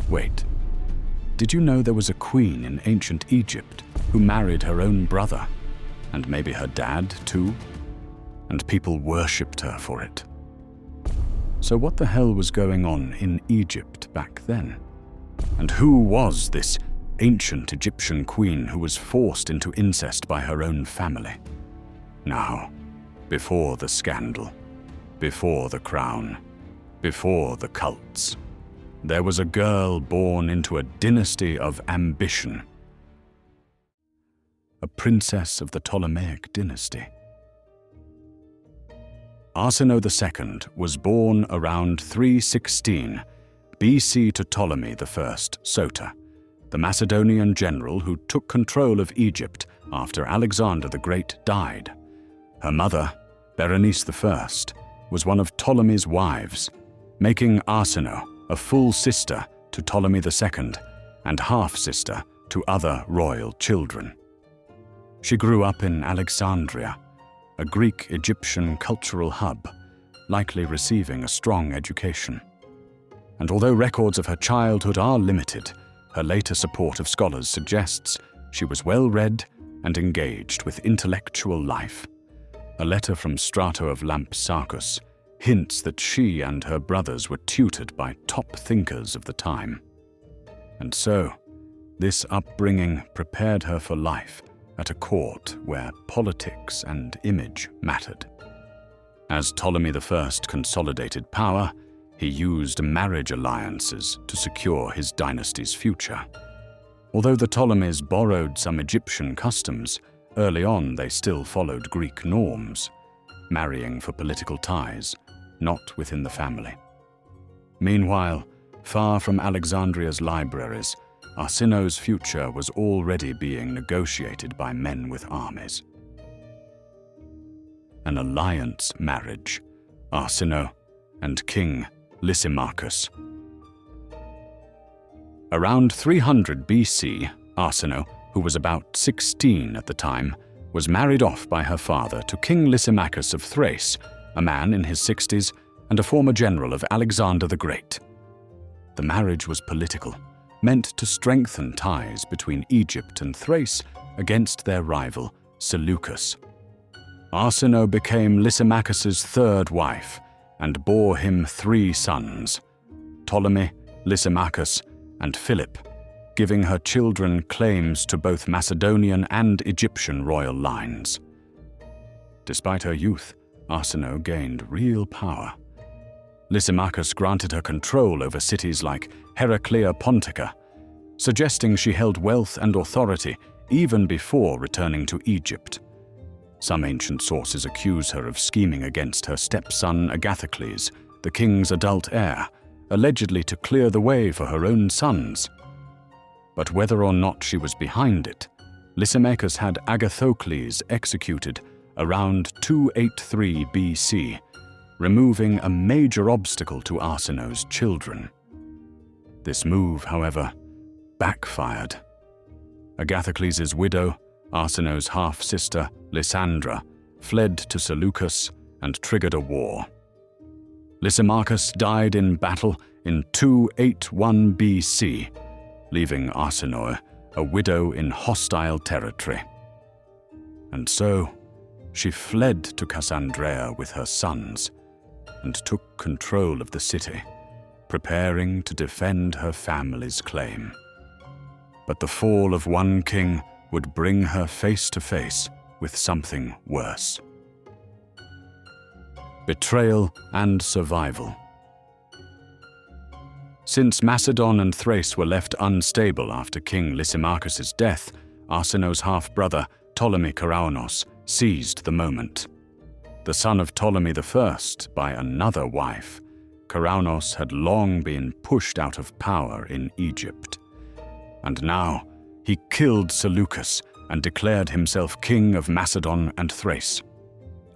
Wait, did you know there was a queen in ancient Egypt who married her own brother, and maybe her dad too? And people worshipped her for it. So what the hell was going on in Egypt back then? And who was this ancient Egyptian queen who was forced into incest by her own family? Now, before the scandal, before the crown, before the cults, there was a girl born into a dynasty of ambition. A princess of the Ptolemaic dynasty. Arsinoe II was born around 316 BC to Ptolemy I Soter, the Macedonian general who took control of Egypt after Alexander the Great died. Her mother, Berenice I, was one of Ptolemy's wives, making Arsinoe a full sister to Ptolemy II and half-sister to other royal children. She grew up in Alexandria, a Greek-Egyptian cultural hub, likely receiving a strong education. And although records of her childhood are limited, her later support of scholars suggests she was well-read and engaged with intellectual life. A letter from Strato of Lampsacus hints that she and her brothers were tutored by top thinkers of the time. And so, this upbringing prepared her for life at a court where politics and image mattered. As Ptolemy I consolidated power, he used marriage alliances to secure his dynasty's future. Although the Ptolemies borrowed some Egyptian customs, early on they still followed Greek norms, marrying for political ties, not within the family. Meanwhile, far from Alexandria's libraries, Arsinoe's future was already being negotiated by men with armies. An alliance marriage, Arsinoe and King Lysimachus. Around 300 BC, Arsinoe, who was about 16 at the time, was married off by her father to King Lysimachus of Thrace, a man in his 60s and a former general of Alexander the Great. The marriage was political, meant to strengthen ties between Egypt and Thrace against their rival, Seleucus. Arsinoe became Lysimachus's third wife and bore him 3 sons, Ptolemy, Lysimachus, and Philip, giving her children claims to both Macedonian and Egyptian royal lines. Despite her youth, Arsinoe gained real power. Lysimachus granted her control over cities like Heraclea Pontica, suggesting she held wealth and authority even before returning to Egypt. Some ancient sources accuse her of scheming against her stepson Agathocles, the king's adult heir, allegedly to clear the way for her own sons. But whether or not she was behind it, Lysimachus had Agathocles executed around 283 BC, removing a major obstacle to Arsinoe's children. This move, however, backfired. Agathocles' widow, Arsinoe's half-sister Lysandra, fled to Seleucus and triggered a war. Lysimachus died in battle in 281 BC, leaving Arsinoe a widow in hostile territory. And so, she fled to Cassandreia with her sons and took control of the city, preparing to defend her family's claim. But the fall of one king would bring her face to face with something worse. Betrayal and Survival. Since Macedon and Thrace were left unstable after King Lysimachus's death, Arsinoe's half-brother Ptolemy Karaonos seized the moment. The son of Ptolemy I by another wife, Karaonos had long been pushed out of power in Egypt. And now he killed Seleucus and declared himself king of Macedon and Thrace.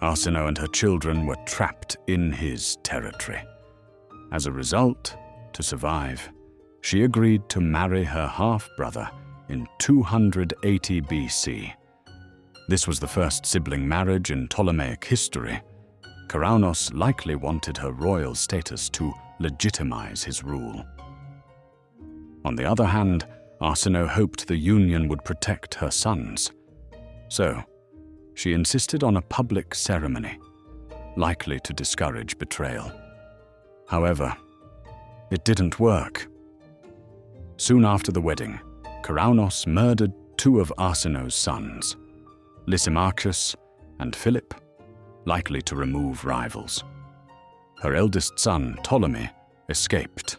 Arsinoe and her children were trapped in his territory. As a result, to survive, she agreed to marry her half-brother in 280 BC. This was the first sibling marriage in Ptolemaic history. Karaonos likely wanted her royal status to legitimize his rule. On the other hand, Arsinoe hoped the union would protect her sons. So, she insisted on a public ceremony, likely to discourage betrayal. However, it didn't work. Soon after the wedding, Carounos murdered two of Arsinoe's sons, Lysimachus and Philip, likely to remove rivals. Her eldest son, Ptolemy, escaped.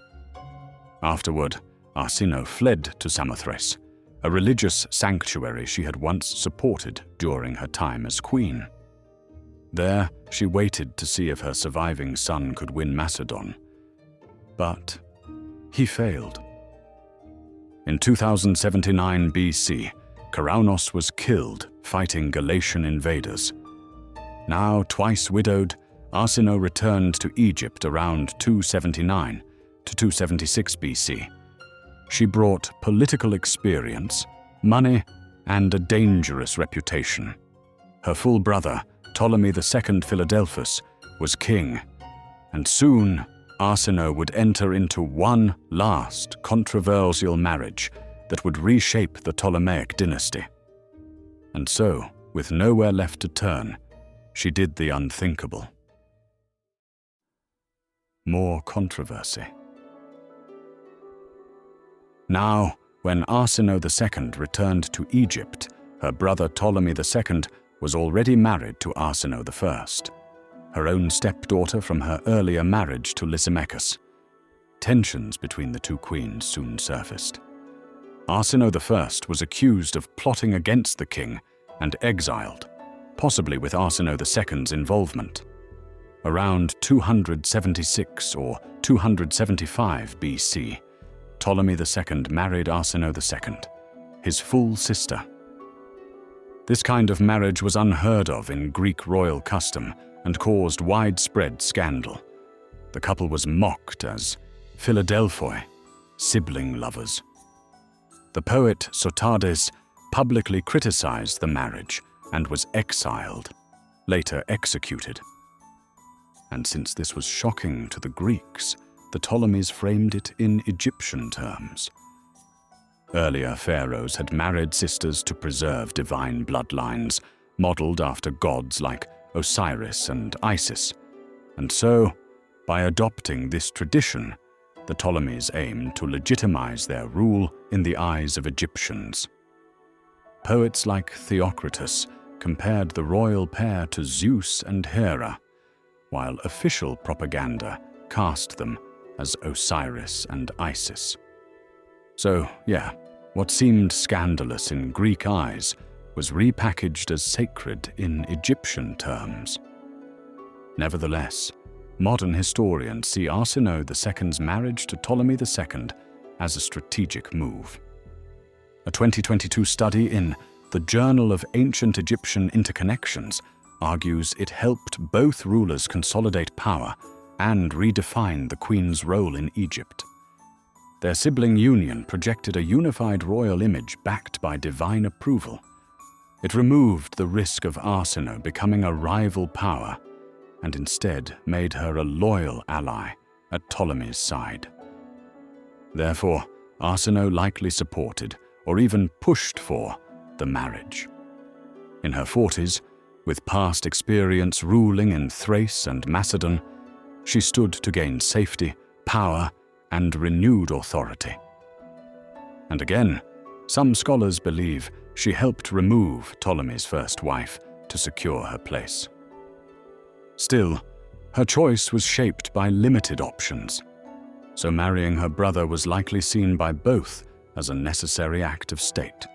Afterward, Arsinoe fled to Samothrace, a religious sanctuary she had once supported during her time as queen. There, she waited to see if her surviving son could win Macedon. But he failed. In 2079 BC, Carounos was killed fighting Galatian invaders. Now twice widowed, Arsinoe returned to Egypt around 279 to 276 BC. She brought political experience, money, and a dangerous reputation. Her full brother, Ptolemy II Philadelphus, was king, and soon Arsinoe would enter into one last controversial marriage that would reshape the Ptolemaic dynasty. And so, with nowhere left to turn, she did the unthinkable. More controversy. Now, when Arsinoe II returned to Egypt, her brother Ptolemy II was already married to Arsinoe I, her own stepdaughter from her earlier marriage to Lysimachus. Tensions between the two queens soon surfaced. Arsinoe I was accused of plotting against the king and exiled, possibly with Arsinoe II's involvement. Around 276 or 275 BC, Ptolemy II married Arsinoe II, his full sister. This kind of marriage was unheard of in Greek royal custom and caused widespread scandal. The couple was mocked as Philadelphoi, sibling lovers. The poet Sotades publicly criticized the marriage and was exiled, later executed. And since this was shocking to the Greeks, the Ptolemies framed it in Egyptian terms. Earlier pharaohs had married sisters to preserve divine bloodlines, modeled after gods like Osiris and Isis. And so, by adopting this tradition, the Ptolemies aimed to legitimize their rule in the eyes of Egyptians. Poets like Theocritus compared the royal pair to Zeus and Hera, while official propaganda cast them as Osiris and Isis. So, yeah, what seemed scandalous in Greek eyes was repackaged as sacred in Egyptian terms. Nevertheless, modern historians see Arsinoe II's marriage to Ptolemy II as a strategic move. A 2022 study in the Journal of Ancient Egyptian Interconnections argues it helped both rulers consolidate power and redefine the queen's role in Egypt. Their sibling union projected a unified royal image backed by divine approval. It removed the risk of Arsinoe becoming a rival power and instead made her a loyal ally at Ptolemy's side. Therefore, Arsinoe likely supported, or even pushed for, the marriage. In her 40s, with past experience ruling in Thrace and Macedon, she stood to gain safety, power, and renewed authority. And again, some scholars believe she helped remove Ptolemy's first wife to secure her place. Still, her choice was shaped by limited options, so marrying her brother was likely seen by both as a necessary act of state.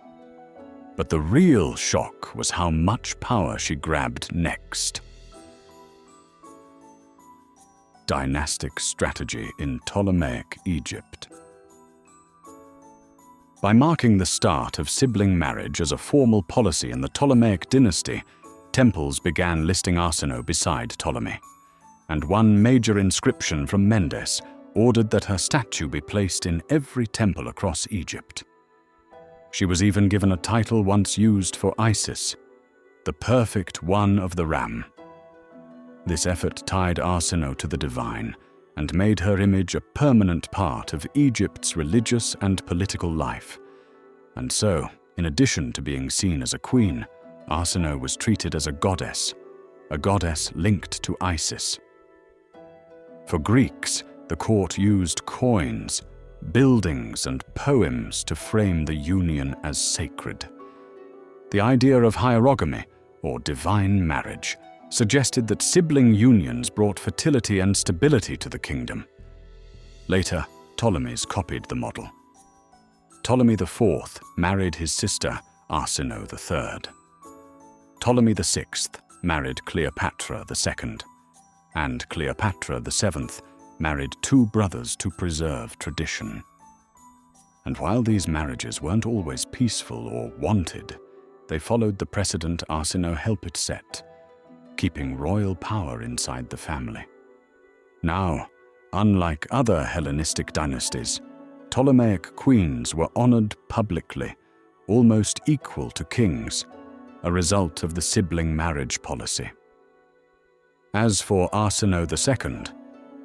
But the real shock was how much power she grabbed next. Dynastic strategy in Ptolemaic Egypt. By marking the start of sibling marriage as a formal policy in the Ptolemaic dynasty, temples began listing Arsinoe beside Ptolemy, and one major inscription from Mendes ordered that her statue be placed in every temple across Egypt. She was even given a title once used for Isis, the perfect one of the Ram. This effort tied Arsinoe to the divine, and made her image a permanent part of Egypt's religious and political life. And so, in addition to being seen as a queen, Arsinoe was treated as a goddess linked to Isis. For Greeks, the court used coins, buildings, and poems to frame the union as sacred. The idea of hierogamy, or divine marriage, suggested that sibling unions brought fertility and stability to the kingdom. Later, Ptolemies copied the model. Ptolemy IV married his sister Arsinoe III. Ptolemy VI married Cleopatra II, and Cleopatra VII married two brothers to preserve tradition. And while these marriages weren't always peaceful or wanted, they followed the precedent Arsinoe helped set, keeping royal power inside the family. Now, unlike other Hellenistic dynasties, Ptolemaic queens were honored publicly, almost equal to kings, a result of the sibling marriage policy. As for Arsinoe II,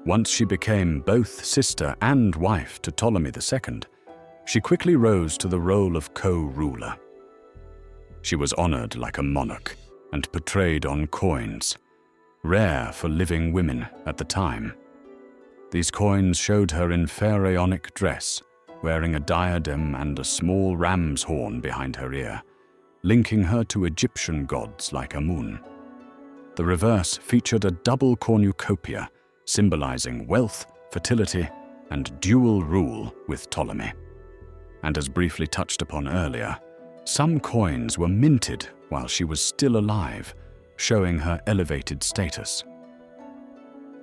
once she became both sister and wife to Ptolemy II, she quickly rose to the role of co-ruler. She was honored like a monarch and portrayed on coins, rare for living women at the time. These coins showed her in pharaonic dress, wearing a diadem and a small ram's horn behind her ear, linking her to Egyptian gods like Amun. The reverse featured a double cornucopia, symbolizing wealth, fertility, and dual rule with Ptolemy. And as briefly touched upon earlier, some coins were minted while she was still alive, showing her elevated status.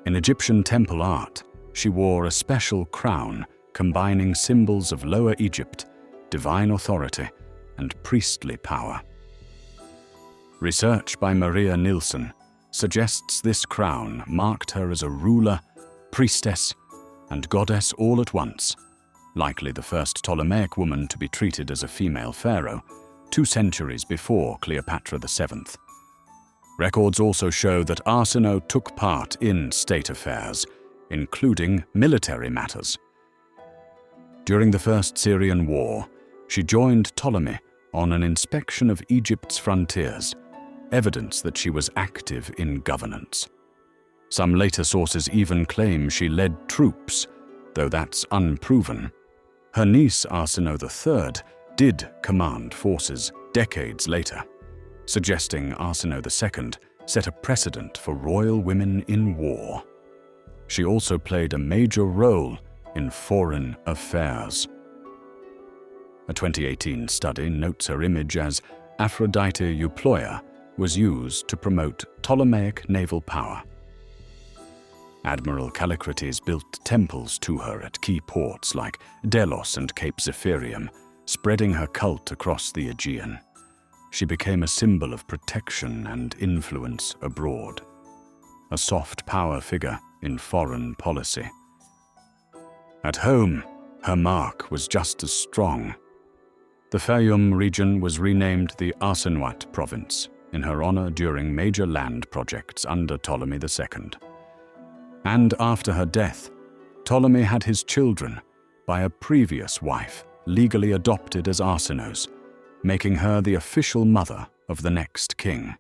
In Egyptian temple art, she wore a special crown combining symbols of Lower Egypt, divine authority, and priestly power. Research by Maria Nilsson suggests this crown marked her as a ruler, priestess, and goddess all at once, likely the first Ptolemaic woman to be treated as a female pharaoh, 2 centuries before Cleopatra VII. Records also show that Arsinoe took part in state affairs, including military matters. During the First Syrian War, she joined Ptolemy on an inspection of Egypt's frontiers, evidence that she was active in governance. Some later sources even claim she led troops, though that's unproven. Her niece Arsinoe III did command forces decades later, suggesting Arsinoe II set a precedent for royal women in war. She also played a major role in foreign affairs. A 2018 study notes her image as Aphrodite Euploia was used to promote Ptolemaic naval power. Admiral Callicrates built temples to her at key ports like Delos and Cape Zephyrrium, spreading her cult across the Aegean. She became a symbol of protection and influence abroad, a soft power figure in foreign policy. At home, her mark was just as strong. The Fayum region was renamed the Arsinoe province in her honor during major land projects under Ptolemy II. And after her death, Ptolemy had his children by a previous wife, legally adopted as Arsinoes, making her the official mother of the next king.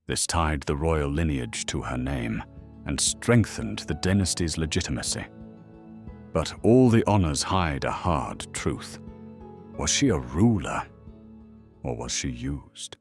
This tied the royal lineage to her name and strengthened the dynasty's legitimacy. But all the honors hide a hard truth. Was she a ruler, or was she used?